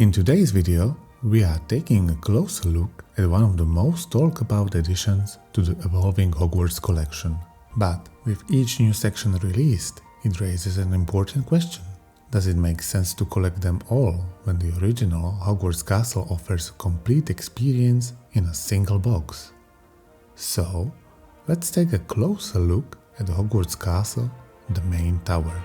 In today's video, we are taking a closer look at one of the most talked about additions to the evolving Hogwarts collection. But with each new section released, it raises an important question. Does it make sense to collect them all when the original Hogwarts Castle offers a complete experience in a single box? So, let's take a closer look at the Hogwarts Castle, the main tower.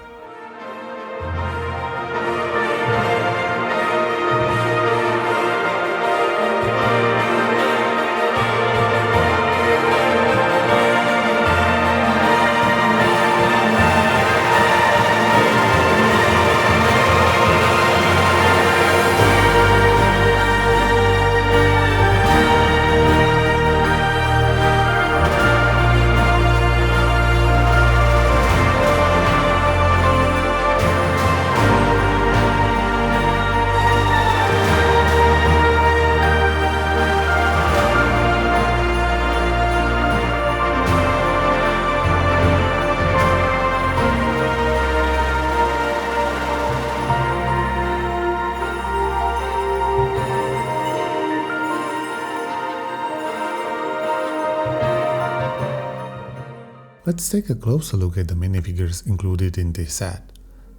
Let's take a closer look at the minifigures included in this set,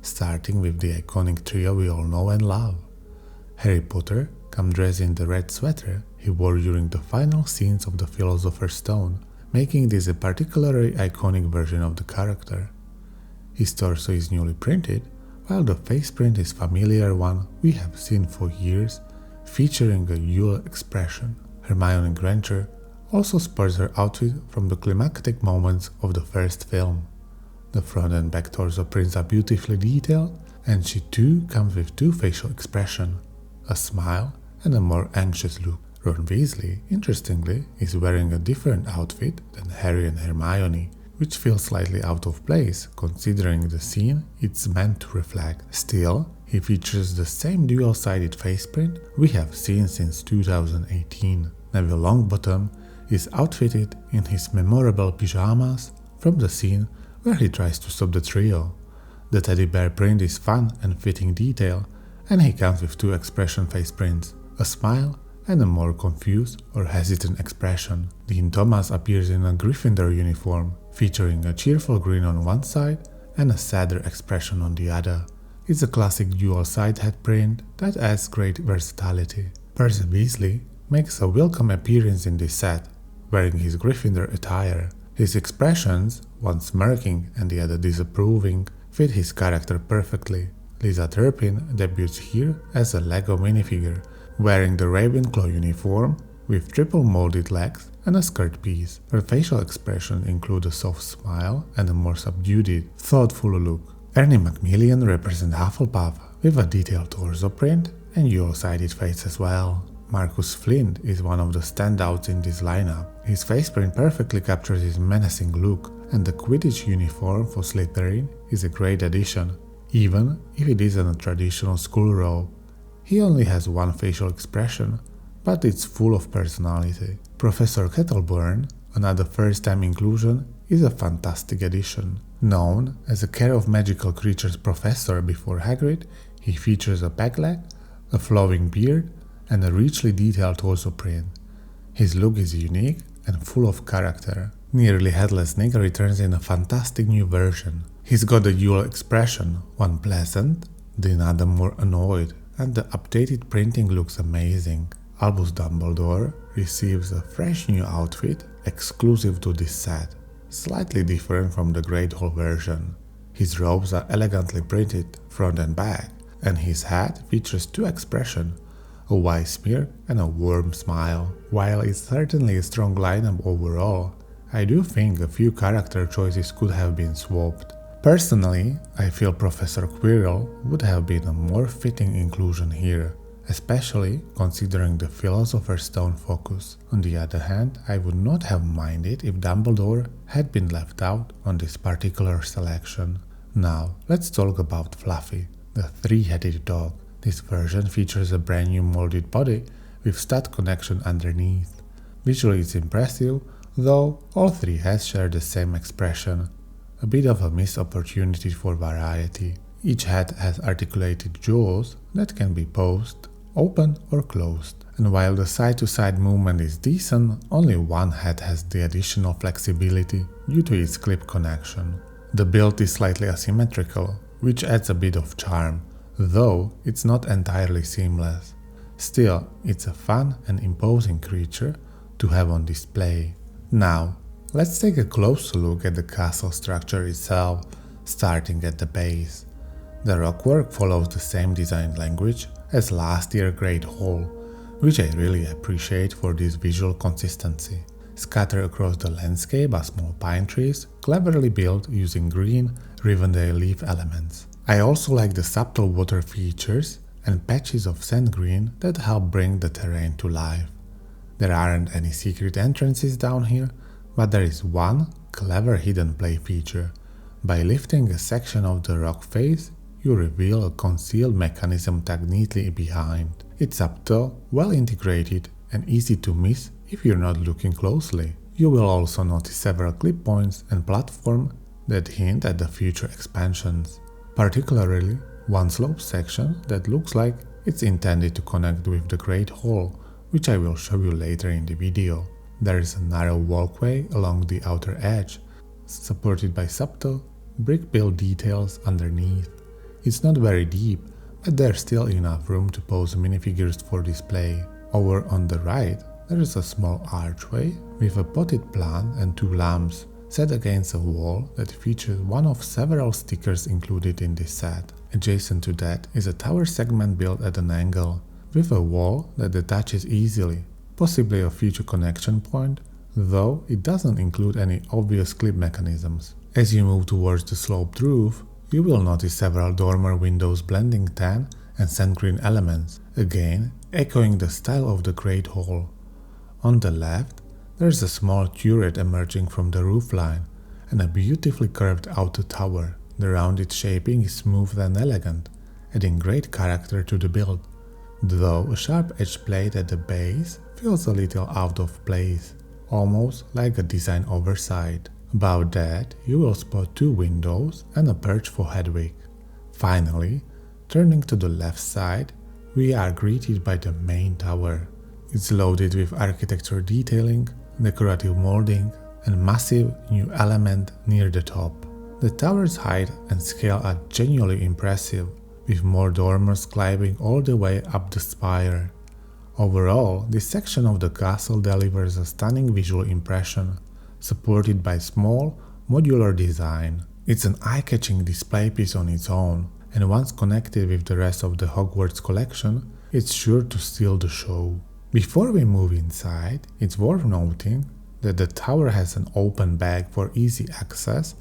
starting with the iconic trio we all know and love. Harry Potter comes dressed in the red sweater he wore during the final scenes of the Philosopher's Stone, making this a particularly iconic version of the character. His torso is newly printed, while the face print is a familiar one we have seen for years, featuring a dual expression. Hermione Granger also spurs her outfit from the climactic moments of the first film. The front and back torso prints are beautifully detailed, and she too comes with two facial expressions, a smile and a more anxious look. Ron Weasley, interestingly, is wearing a different outfit than Harry and Hermione, which feels slightly out of place considering the scene it's meant to reflect. Still, he features the same dual-sided face print we have seen since 2018. Neville Longbottom is outfitted in his memorable pajamas from the scene where he tries to stop the trio. The teddy bear print is fun and fitting detail, and he comes with two expression face prints, a smile and a more confused or hesitant expression. Dean Thomas appears in a Gryffindor uniform, featuring a cheerful grin on one side and a sadder expression on the other. It's a classic dual side head print that adds great versatility. Percy Weasley makes a welcome appearance in this set, wearing his Gryffindor attire. His expressions, one smirking and the other disapproving, fit his character perfectly. Lisa Turpin debuts here as a LEGO minifigure, wearing the Ravenclaw uniform with triple molded legs and a skirt piece. Her facial expressions include a soft smile and a more subdued, thoughtful look. Ernie Macmillan represents Hufflepuff with a detailed torso print and dual-sided face as well. Marcus Flint is one of the standouts in this lineup. His face print perfectly captures his menacing look, and the Quidditch uniform for Slytherin is a great addition, even if it isn't a traditional school robe. He only has one facial expression, but it's full of personality. Professor Kettleburn, another first-time inclusion, is a fantastic addition. Known as a Care of Magical Creatures professor before Hagrid, he features a peg leg, a flowing beard, and a richly detailed torso print. His look is unique and full of character. Nearly Headless Nick returns in a fantastic new version. He's got a dual expression, one pleasant, the other more annoyed, and the updated printing looks amazing. Albus Dumbledore receives a fresh new outfit exclusive to this set, slightly different from the Great Hall version. His robes are elegantly printed front and back, and his hat features two expressions, a wise smirk and a warm smile. While it's certainly a strong lineup overall, I do think a few character choices could have been swapped. Personally, I feel Professor Quirrell would have been a more fitting inclusion here, especially considering the Philosopher's Stone focus. On the other hand, I would not have minded if Dumbledore had been left out on this particular selection. Now, let's talk about Fluffy, the three-headed dog. This version features a brand new molded body with stud connection underneath. Visually it's impressive, though all three heads share the same expression, a bit of a missed opportunity for variety. Each head has articulated jaws that can be posed open or closed. And while the side-to-side movement is decent, only one head has the additional flexibility due to its clip connection. The build is slightly asymmetrical, which adds a bit of charm, though it's not entirely seamless. Still, it's a fun and imposing creature to have on display. Now, let's take a closer look at the castle structure itself, starting at the base. The rockwork follows the same design language as last year's Great Hall, which I really appreciate for this visual consistency. Scattered across the landscape are small pine trees, cleverly built using green Rivendell leaf elements. I also like the subtle water features and patches of sand green that help bring the terrain to life. There aren't any secret entrances down here, but there is one clever hidden play feature. By lifting a section of the rock face, you reveal a concealed mechanism tucked neatly behind. It's subtle, well integrated, and easy to miss if you're not looking closely. You will also notice several clip points and platforms that hint at the future expansions. Particularly, one slope section that looks like it's intended to connect with the Great Hall, which I will show you later in the video. There is a narrow walkway along the outer edge, supported by subtle, brick-built details underneath. It's not very deep, but there's still enough room to pose minifigures for display. Over on the right, there is a small archway with a potted plant and two lamps set against a wall that features one of several stickers included in this set. Adjacent to that is a tower segment built at an angle, with a wall that detaches easily, possibly a future connection point, though it doesn't include any obvious clip mechanisms. As you move towards the sloped roof, you will notice several dormer windows blending tan and sand green elements, again echoing the style of the Great Hall. On the left, there's a small turret emerging from the roofline and a beautifully curved outer tower. The rounded shaping is smooth and elegant, adding great character to the build, though a sharp-edged plate at the base feels a little out of place, almost like a design oversight. Above that, you will spot two windows and a perch for Hedwig. Finally, turning to the left side, we are greeted by the main tower. It's loaded with architecture detailing, decorative molding, and massive new element near the top. The tower's height and scale are genuinely impressive, with more dormers climbing all the way up the spire. Overall, this section of the castle delivers a stunning visual impression, supported by small, modular design. It's an eye-catching display piece on its own, and once connected with the rest of the Hogwarts collection, it's sure to steal the show. Before we move inside, it's worth noting that the tower has an open bag for easy access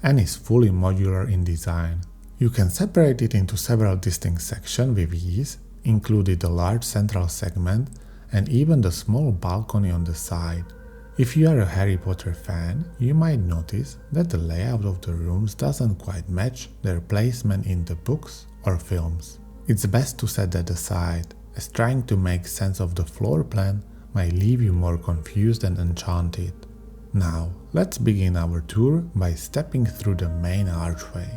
and is fully modular in design. You can separate it into several distinct sections with ease, including the large central segment and even the small balcony on the side. If you are a Harry Potter fan, you might notice that the layout of the rooms doesn't quite match their placement in the books or films. It's best to set that aside, as trying to make sense of the floor plan might leave you more confused and enchanted. Now, let's begin our tour by stepping through the main archway.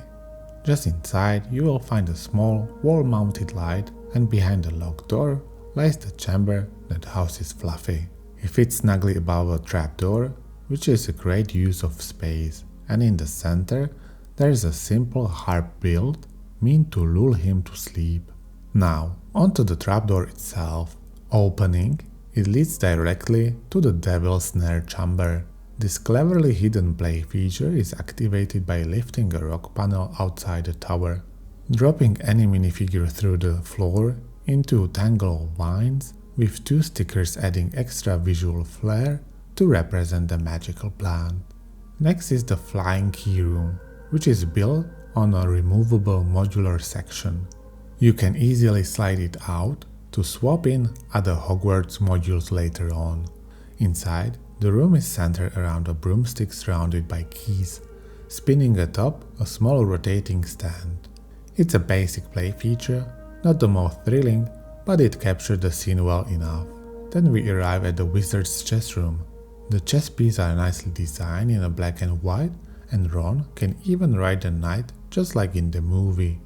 Just inside, you will find a small, wall-mounted light, and behind the locked door lies the chamber that houses Fluffy. It fits snugly above a trapdoor, which is a great use of space, and in the center there is a simple harp build meant to lull him to sleep. Now, onto the trapdoor itself. Opening, it leads directly to the Devil's Snare chamber. This cleverly hidden play feature is activated by lifting a rock panel outside the tower, dropping any minifigure through the floor into a tangle of vines, with two stickers adding extra visual flair to represent the magical plant. Next is the Flying Key Room, which is built on a removable modular section. You can easily slide it out to swap in other Hogwarts modules later on. Inside, the room is centered around a broomstick surrounded by keys, spinning atop a small rotating stand. It's a basic play feature, not the most thrilling, but it captured the scene well enough. Then we arrive at the Wizard's chess room. The chess pieces are nicely designed in a black and white, and Ron can even ride the knight just like in the movie.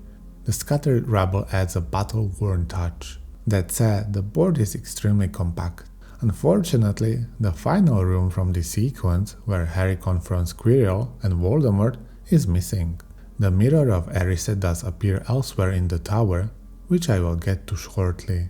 The scattered rubble adds a battle-worn touch. That said, the board is extremely compact. Unfortunately, the final room from this sequence, where Harry confronts Quirrell and Voldemort, is missing. The mirror of Erised does appear elsewhere in the tower, which I will get to shortly.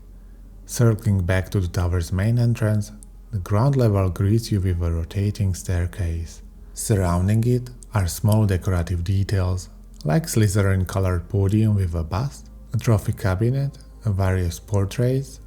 Circling back to the tower's main entrance, the ground level greets you with a rotating staircase. Surrounding it are small decorative details, like Slytherin-colored podium with a bust, a trophy cabinet, and various portraits,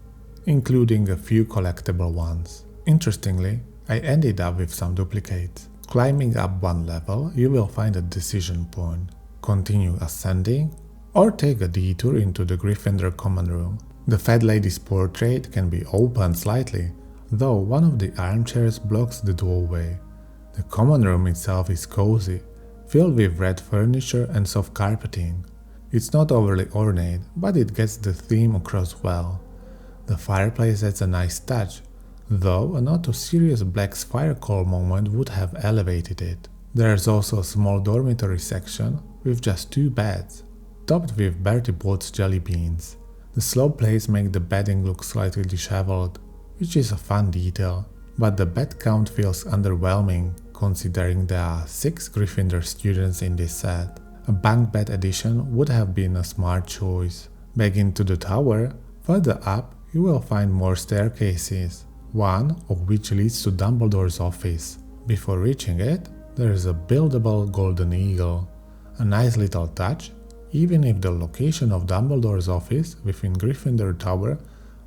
including a few collectible ones. Interestingly, I ended up with some duplicates. Climbing up one level, you will find a decision point. Continue ascending, or take a detour into the Gryffindor common room. The Fat Lady's portrait can be opened slightly, though one of the armchairs blocks the doorway. The common room itself is cozy, filled with red furniture and soft carpeting. It's not overly ornate, but it gets the theme across well. The fireplace adds a nice touch, though a not too serious black fire coal moment would have elevated it. There's also a small dormitory section with just 2 beds, topped with Bertie Bott's jelly beans. The slow plates make the bedding look slightly disheveled, which is a fun detail, but the bed count feels underwhelming considering there are 6 Gryffindor students in this set. A bunk bed addition would have been a smart choice. Back into the tower, further up you will find more staircases, one of which leads to Dumbledore's office. Before reaching it, there is a buildable golden eagle. A nice little touch, even if the location of Dumbledore's office within Gryffindor Tower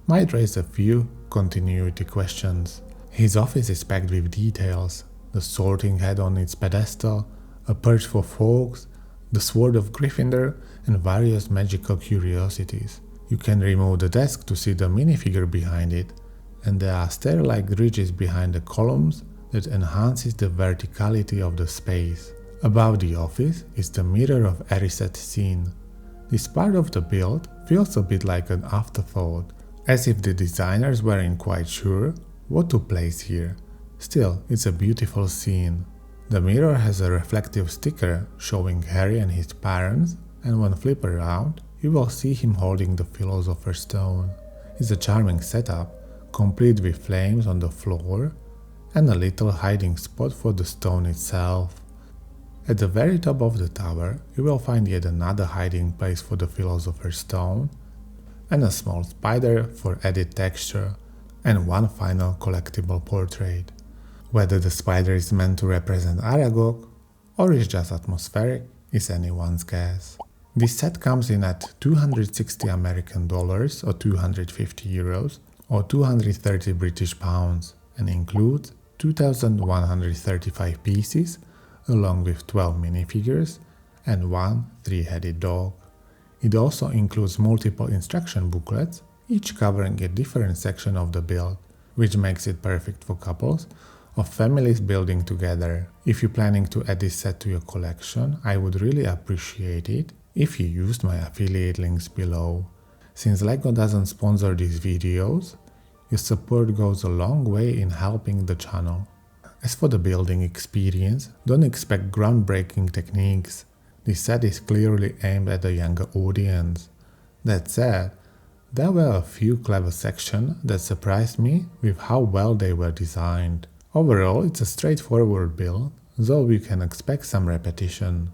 might raise a few continuity questions. His office is packed with details: the sorting hat on its pedestal, a perch for frogs, the sword of Gryffindor, and various magical curiosities. You can remove the desk to see the minifigure behind it, and there are stair-like ridges behind the columns that enhances the verticality of the space. Above the office is the mirror of Erised scene. This part of the build feels a bit like an afterthought, as if the designers weren't quite sure what to place here. Still, it's a beautiful scene. The mirror has a reflective sticker showing Harry and his parents, and when flip around, you will see him holding the Philosopher's Stone. It's a charming setup, complete with flames on the floor and a little hiding spot for the stone itself. At the very top of the tower, you will find yet another hiding place for the Philosopher's Stone, and a small spider for added texture, and one final collectible portrait. Whether the spider is meant to represent Aragog or is just atmospheric is anyone's guess. This set comes in at $260 American dollars or 250 euros or 230 British pounds and includes 2,135 pieces along with 12 minifigures and one 3-headed dog. It also includes multiple instruction booklets, each covering a different section of the build, which makes it perfect for couples or families building together. If you're planning to add this set to your collection, I would really appreciate it if you used my affiliate links below. Since LEGO doesn't sponsor these videos, your support goes a long way in helping the channel. As for the building experience, don't expect groundbreaking techniques. This set is clearly aimed at a younger audience. That said, there were a few clever sections that surprised me with how well they were designed. Overall, it's a straightforward build, though you can expect some repetition,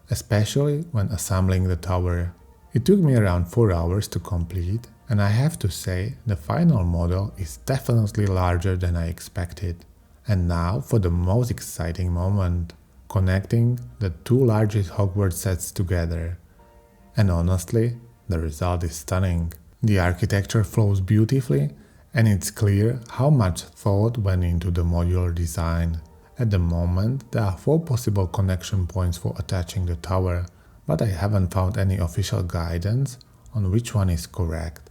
especially when assembling the tower. It took me around 4 hours to complete, and I have to say the final model is definitely larger than I expected. And now for the most exciting moment, connecting the 2 largest Hogwarts sets together. And honestly, the result is stunning. The architecture flows beautifully, and it's clear how much thought went into the modular design. At the moment, there are 4 possible connection points for attaching the tower, but I haven't found any official guidance on which one is correct.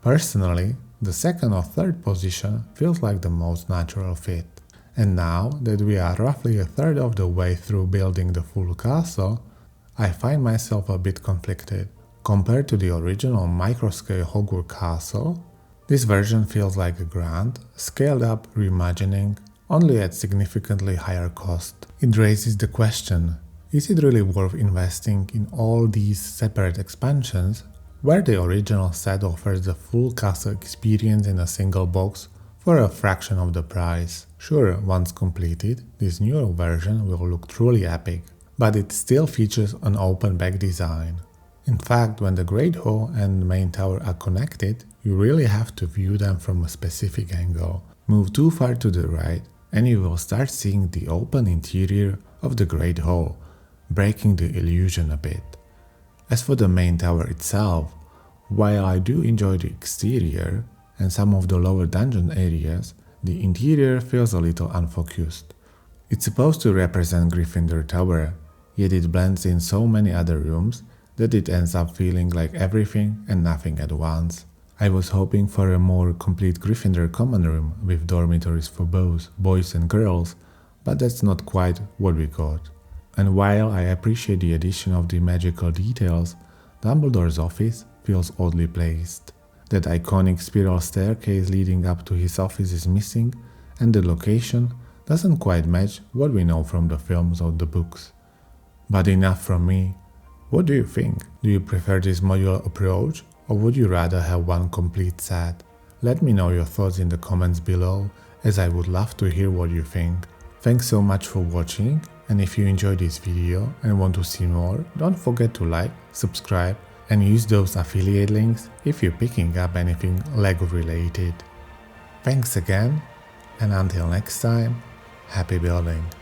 Personally, the second or third position feels like the most natural fit. And now that we are roughly a third of the way through building the full castle, I find myself a bit conflicted. Compared to the original microscale Hogwarts Castle, this version feels like a grand, scaled-up reimagining, only at significantly higher cost. It raises the question, is it really worth investing in all these separate expansions, where the original set offers the full castle experience in a single box for a fraction of the price. Sure, once completed, this newer version will look truly epic, but it still features an open back design. In fact, when the Great Hall and the main tower are connected, you really have to view them from a specific angle. Move too far to the right and you will start seeing the open interior of the Great Hall, breaking the illusion a bit. As for the main tower itself, while I do enjoy the exterior and some of the lower dungeon areas, the interior feels a little unfocused. It's supposed to represent Gryffindor Tower, yet it blends in so many other rooms that it ends up feeling like everything and nothing at once. I was hoping for a more complete Gryffindor common room with dormitories for both boys and girls, but that's not quite what we got. And while I appreciate the addition of the magical details, Dumbledore's office feels oddly placed. That iconic spiral staircase leading up to his office is missing, and the location doesn't quite match what we know from the films or the books. But enough from me. What do you think? Do you prefer this modular approach, or would you rather have one complete set? Let me know your thoughts in the comments below, as I would love to hear what you think. Thanks so much for watching, and if you enjoyed this video and want to see more, don't forget to like, subscribe, and use those affiliate links if you're picking up anything LEGO related. Thanks again, and until next time, happy building!